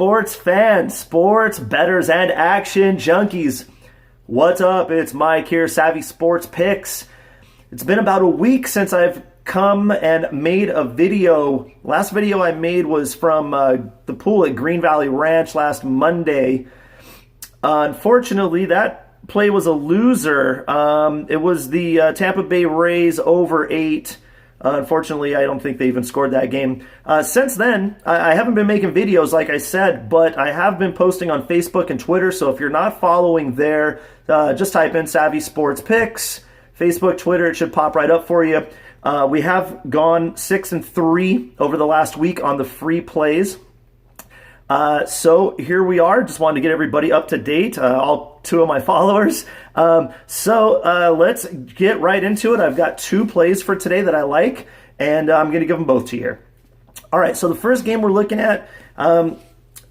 Sports fans, sports bettors, and action junkies. What's up? It's Mike here, Savvy Sports Picks. It's been about a week since I've come and made a video. Last video I made was from the pool at Green Valley Ranch last Monday. Unfortunately, that play was a loser. It was the Tampa Bay Rays over 8. Unfortunately, I don't think they even scored that game. Since then, I haven't been making videos, like I said, but I have been posting on Facebook and Twitter. So if you're not following there, just type in Savvy Sports Picks, Facebook, Twitter. It should pop right up for you. We have gone 6-3 over the last week on the free plays. So here we are. Just wanted to get everybody up to date, all 2 of my followers. So let's get right into it. I've got 2 plays for today that I like, and I'm going to give them both to you here. All right, so the first game we're looking at,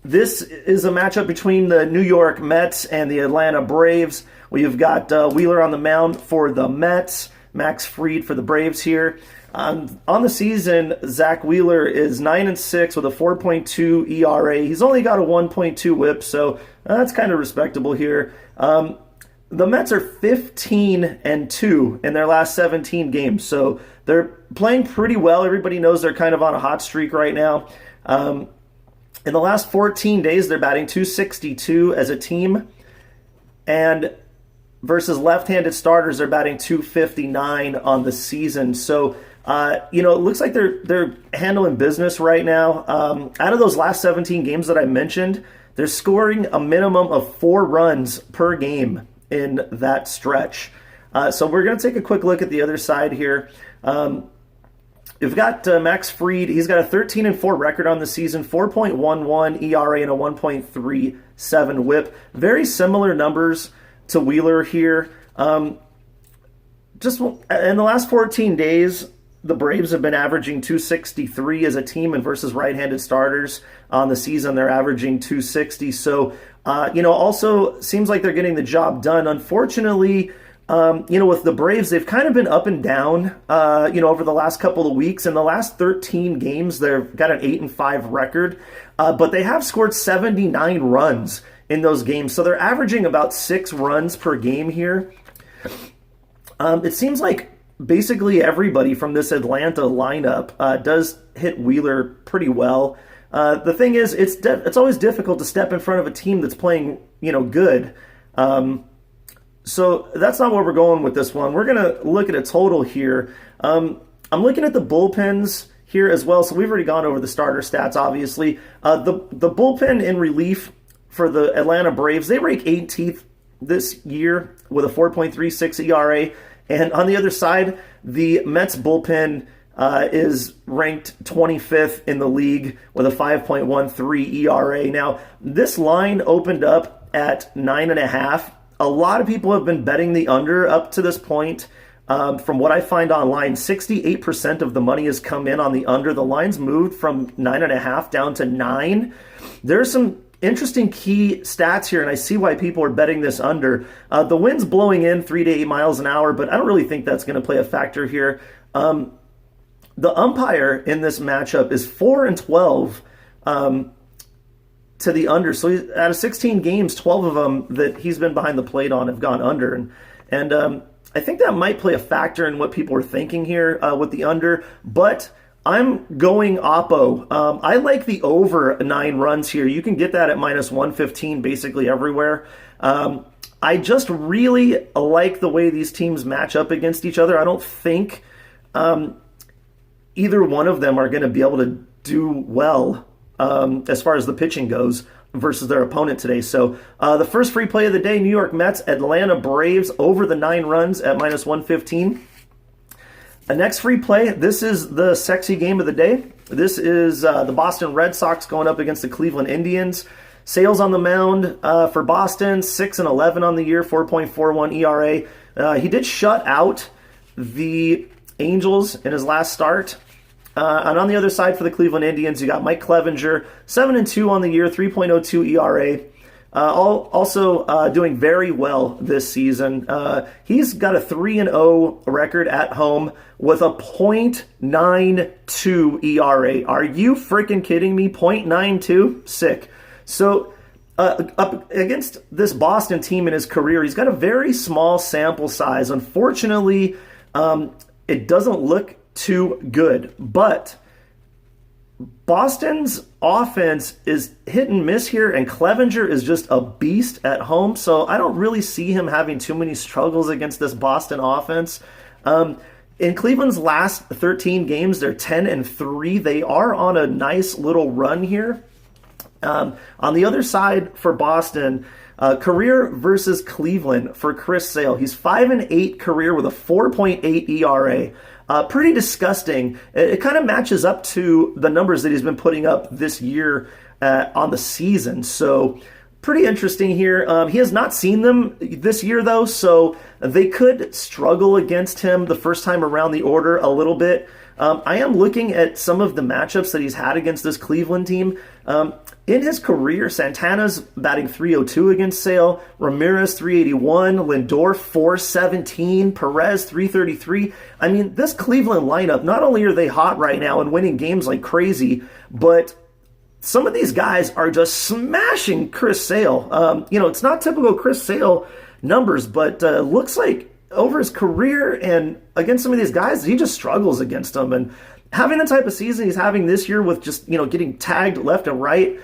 this is a matchup between the New York Mets and the Atlanta Braves. We've got Wheeler on the mound for the Mets, Max Fried for the Braves here. On the season, Zach Wheeler is 9-6 with a 4.2 ERA. He's only got a 1.2 WHIP, so that's kind of respectable here. The Mets are 15-2 in their last 17 games, so they're playing pretty well. Everybody knows they're kind of on a hot streak right now. In the last 14 days, they're batting .262 as a team, and versus left-handed starters, they're batting .259 on the season. So, it looks like they're handling business right now. Out of those last 17 games that I mentioned, they're scoring a minimum of 4 runs per game in that stretch. So we're going to take a quick look at the other side here. We've got Max Fried. He's got a 13-4 record on the season, 4.11 ERA and a 1.37 WHIP. Very similar numbers to Wheeler here. Just in the last 14 days, the Braves have been averaging .263 as a team, and versus right-handed starters on the season, they're averaging .260. So, also seems like they're getting the job done. Unfortunately, with the Braves, they've kind of been up and down, over the last couple of weeks. In the last 13 games, they've got an 8-5 record, but they have scored 79 runs in those games. So they're averaging about 6 runs per game here. It seems like basically everybody from this Atlanta lineup does hit Wheeler pretty well. The thing is, it's always difficult to step in front of a team that's playing, good. So that's not where we're going with this one. We're going to look at a total here. I'm looking at the bullpens here as well. So we've already gone over the starter stats, obviously. The bullpen in relief for the Atlanta Braves, they rank 18th this year with a 4.36 ERA. And on the other side, the Mets bullpen is ranked 25th in the league with a 5.13 ERA. Now, this line opened up at 9.5. A lot of people have been betting the under up to this point. From what I find online, 68% of the money has come in on the under. The line's moved from 9.5 down to 9. There's some interesting key stats here, and I see why people are betting this under. The wind's blowing in 3 to 8 miles an hour, but I don't really think that's going to play a factor here. The umpire in this matchup is 4-12 to the under. So out of 16 games, 12 of them that he's been behind the plate on have gone under. And I think that might play a factor in what people are thinking here with the under, but I'm going oppo. I like the over 9 runs here. You can get that at -115 basically everywhere. I just really like the way these teams match up against each other. I don't think either one of them are going to be able to do well as far as the pitching goes versus their opponent today. So the first free play of the day, New York Mets, Atlanta Braves, over the 9 runs at -115. The next free play, this is the sexy game of the day. This is the Boston Red Sox going up against the Cleveland Indians. Sales on the mound for Boston, 6-11 on the year, 4.41 ERA. He did shut out the Angels in his last start. And on the other side for the Cleveland Indians, you got Mike Clevenger, 7-2 on the year, 3.02 ERA. Also doing very well this season. He's got a 3-0 record at home with a .92 ERA. Are you freaking kidding me? .92? Sick. So up against this Boston team in his career, he's got a very small sample size. Unfortunately, it doesn't look too good, but Boston's offense is hit and miss here, and Clevenger is just a beast at home, so I don't really see him having too many struggles against this Boston offense. In Cleveland's last 13 games, they're 10-3. They are on a nice little run here. On the other side for Boston, career versus Cleveland for Chris Sale. He's 5-8 career with a 4.8 ERA. Pretty disgusting. It kind of matches up to the numbers that he's been putting up this year on the season. So pretty interesting here. He has not seen them this year, though, so they could struggle against him the first time around the order a little bit. I am looking at some of the matchups that he's had against this Cleveland team. In his career, Santana's batting .302 against Sale, Ramirez .381, Lindor .417, Perez .333. I mean, this Cleveland lineup, not only are they hot right now and winning games like crazy, but some of these guys are just smashing Chris Sale. It's not typical Chris Sale numbers, but looks like over his career and against some of these guys, he just struggles against them. And having the type of season he's having this year with just, getting tagged left and right,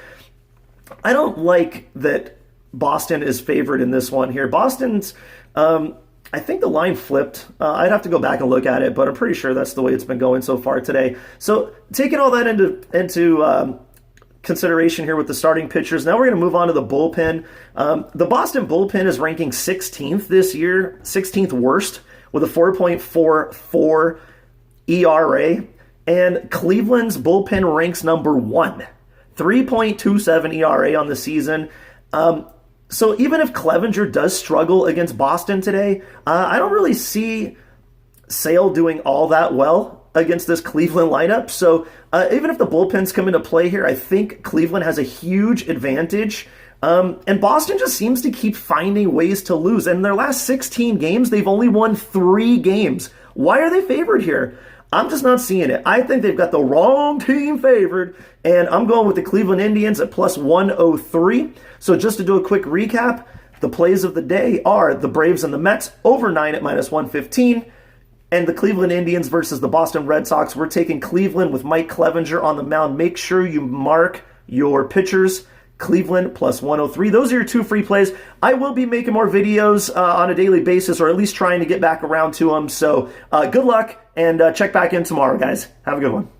I don't like that Boston is favored in this one here. Boston's, I think the line flipped. I'd have to go back and look at it, but I'm pretty sure that's the way it's been going so far today. So taking all that into consideration here with the starting pitchers, now we're going to move on to the bullpen. The Boston bullpen is ranking 16th this year, 16th worst, with a 4.44 ERA. And Cleveland's bullpen ranks number 1, 3.27 ERA on the season. So even if Clevenger does struggle against Boston today, I don't really see Sale doing all that well against this Cleveland lineup. So even if the bullpens come into play here, I think Cleveland has a huge advantage. And Boston just seems to keep finding ways to lose. And in their last 16 games, they've only won 3 games. Why are they favored here? I'm just not seeing it. I think they've got the wrong team favored, and I'm going with the Cleveland Indians at plus 103. So just to do a quick recap, the plays of the day are the Braves and the Mets over 9 at minus 115, and the Cleveland Indians versus the Boston Red Sox. We're taking Cleveland with Mike Clevenger on the mound. Make sure you mark your pitchers. Cleveland plus 103. Those are your 2 free plays. I will be making more videos on a daily basis, or at least trying to get back around to them. So good luck, and check back in tomorrow, guys. Have a good one.